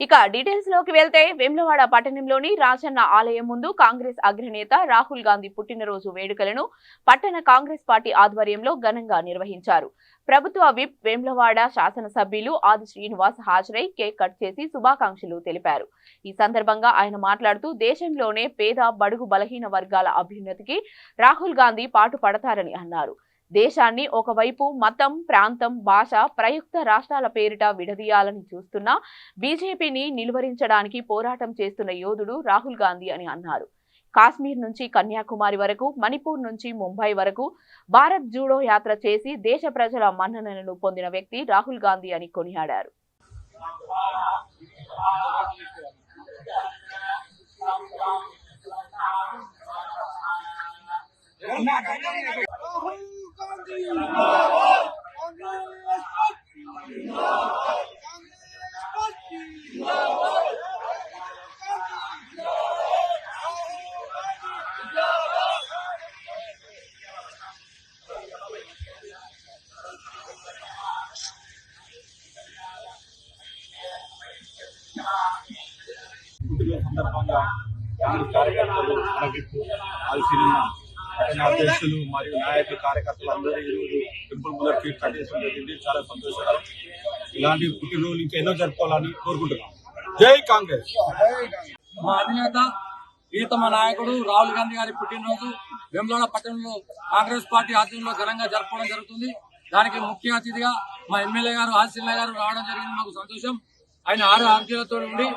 ఇక డీటెయిల్స్ లోకి వెళ్తే వేములవాడ పట్టణంలోని రాజన్న ఆలయం ముందు కాంగ్రెస్ అగ్రనేత రాహుల్ గాంధీ పుట్టినరోజు వేడుకలను పట్టణ కాంగ్రెస్ పార్టీ ఆధ్వర్యంలో ఘనంగా నిర్వహించారు. ప్రభుత్వ విప్ వేములవాడ శాసనసభ్యులు ఆది శ్రీనివాస్ హాజరై కేక్ కట్ చేసి శుభాకాంక్షలు తెలిపారు. ఈ సందర్భంగా ఆయన మాట్లాడుతూ దేశంలోనే పేద బడుగు బలహీన వర్గాల అభ్యున్నతికి రాహుల్ గాంధీ పాటుపడతారని అన్నారు. దేశాన్ని ఒకవైపు మతం, ప్రాంతం, భాష, ప్రయుక్త రాష్ట్రాల పేరిట విడదీయాలని చూస్తున్న బీజేపీని నిలువరించడానికి పోరాటం చేస్తున్న యోధుడు రాహుల్ గాంధీ అని అన్నారు. కాశ్మీర్ నుంచి కన్యాకుమారి వరకు, మణిపూర్ నుంచి ముంబై వరకు భారత్ జూడో యాత్ర చేసి దేశ ప్రజల మన్ననలను పొందిన వ్యక్తి రాహుల్ గాంధీ అని కొనియాడారు. సందర్భంగా కాంగ్రెస్ కార్యకర్తలు అధ్యక్షులు మరియు నాయకులు కార్యకర్తలు అందరూ ఈరోజు టెంపుల్ ముందర కేక్ కట్ చేయడం జరిగింది. చాలా సంతోషకరం. ఇలాంటి పుట్టినరోజు ఇంకా ఎన్నో జరుపుకోవాలని కోరుకుంటున్నాం. జై కాంగ్రెస్. మా అధినేత ప్రియతమ నాయకుడు రాహుల్ గాంధీ గారి పుట్టినరోజు వేములవాడ పట్టణంలో కాంగ్రెస్ పార్టీ ఆధ్వర్యంలో ఘనంగా జరుపుకోవడం జరుగుతుంది. దానికి ముఖ్య అతిథిగా మా ఎమ్మెల్యే గారు ఆదిశీల గారు రావడం జరిగింది. మాకు సంతోషం. ఆయన 6 ఆరోగ్యాలతో ఉండి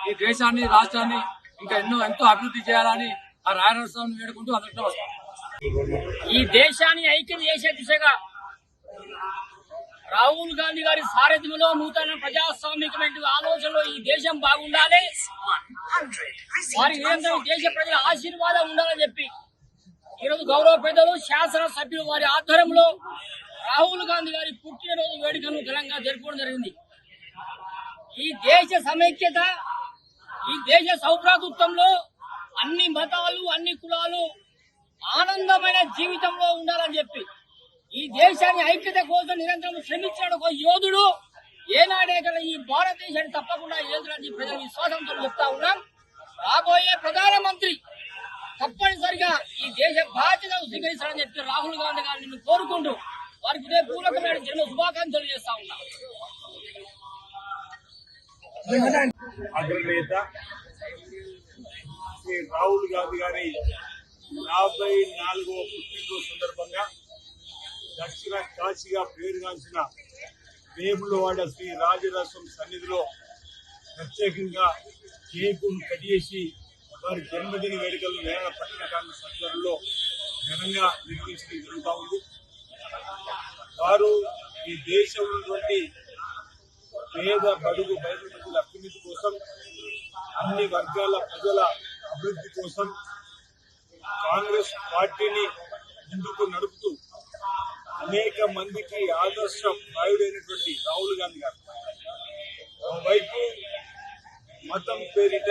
ఈ దేశాన్ని, రాష్ట్రాన్ని ఇంకా ఎంతో అభివృద్ధి చేయాలని ఆ రాయనోత్సవాన్ని వేడుకుంటూ అందరికీ వస్తాం. ఈ దేశాన్ని ఐక్యం చేసే దిశగా రాహుల్ గాంధీ గారి సారథ్యంలో నూతన ప్రజాస్వామికమైన ఆలోచనలో ఈ దేశం బాగుండాలి, వారి నిరంతరం దేశ ప్రజల ఆశీర్వాదం ఉండాలని చెప్పి ఈరోజు గౌరవ పెద్దలు శాసన సభ్యులు వారి ఆధ్వర్యంలో రాహుల్ గాంధీ గారి పుట్టినరోజు వేడుకను ఘనంగా జరుపుకోవడం జరిగింది. ఈ దేశ సమైక్యత, ఈ దేశ సౌభ్రాతృత్వంలో అన్ని మతాలు, అన్ని కులాలు ఆనందమైన జీవితంలో ఉండాలని చెప్పి ఈ దేశాన్ని ఐక్యత కోసం నిరంతరం శ్రమించిన ఒక యోధుడు ఏనాడే కదా ఈ భారతదేశాన్ని తప్పకుండా ఏదులని ప్రజల విశ్వాసంతో చెప్తా ఉన్నాం. రాబోయే ప్రధానమంత్రి తప్పనిసరిగా ఈ దేశ బాధ్యతను స్వీకరిస్తారని చెప్పి రాహుల్ గాంధీ గారిని కోరుకుంటూ వారికి హృదయపూర్వకమైన జన్మ శుభాకాంక్షలు చేస్తా ఉన్నాం. అగ్రనేత శ్రీ రాహుల్ గాంధీ గారి 54వ పుట్టినరోజు సందర్భంగా దక్షిణ కాశీగా పేరుగాంచిన వేములవాడ శ్రీ రాజరసం సన్నిధిలో ప్రత్యేకంగా కేకును కట్ చేసి వారి జన్మదిన వేడుకలను వేల పట్టణ కాంగ్రెస్ ఆధ్వర్యంలో ఘనంగా నిర్వహించడం జరుగుతూ ఉంది. వారు ఈ దేశంలో ఉన్నటువంటి పేద బడుగు బయట ప్రజల అభ్యున్నతి కోసం, అన్ని వర్గాల ప్రజల అభివృద్ధి కోసం కాంగ్రెస్ పార్టీని ముందుకు నడుపుతూ అనేక మందికి ఆదర్శప్రాయుడైనటువంటి రాహుల్ గాంధీ గారు ఒకవైపు మతం పేరిట,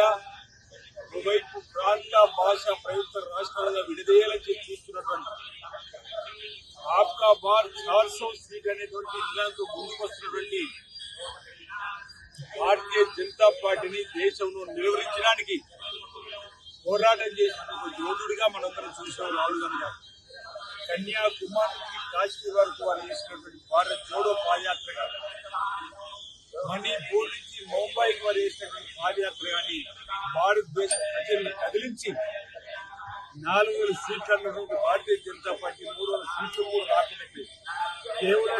ఒకవైపు ప్రాంత, భాష, ప్రయుక్త రాష్ట్రాలుగా విడదీయాలని చూస్తున్నటువంటి ఆప్కా బార్ 400 సీట్ అనేటువంటి నినాదంతో ముందుకొస్తున్నటువంటి భారతీయ జనతా పార్టీని దేశంలో నిలువరించడానికి పోరాటం చేసిన ఒక యోధుడిగా మనందరం చూసాం రాహుల్ గాంధీ గారు. కన్యాకుమారి నుంచి కాశ్మీర్ వరకు వారు చేసినటువంటి భారత్ జోడో పాదయాత్ర కానీ, మణిపూర్ నుంచి ముంబైకి వారు చేసినటువంటి పాదయాత్ర కానీ భారతదేశ ప్రజల్ని కదిలించి 4000 సీట్ల భారతీయ జనతా పార్టీ 300 సీట్లు కూడా రాకుండా కేవలం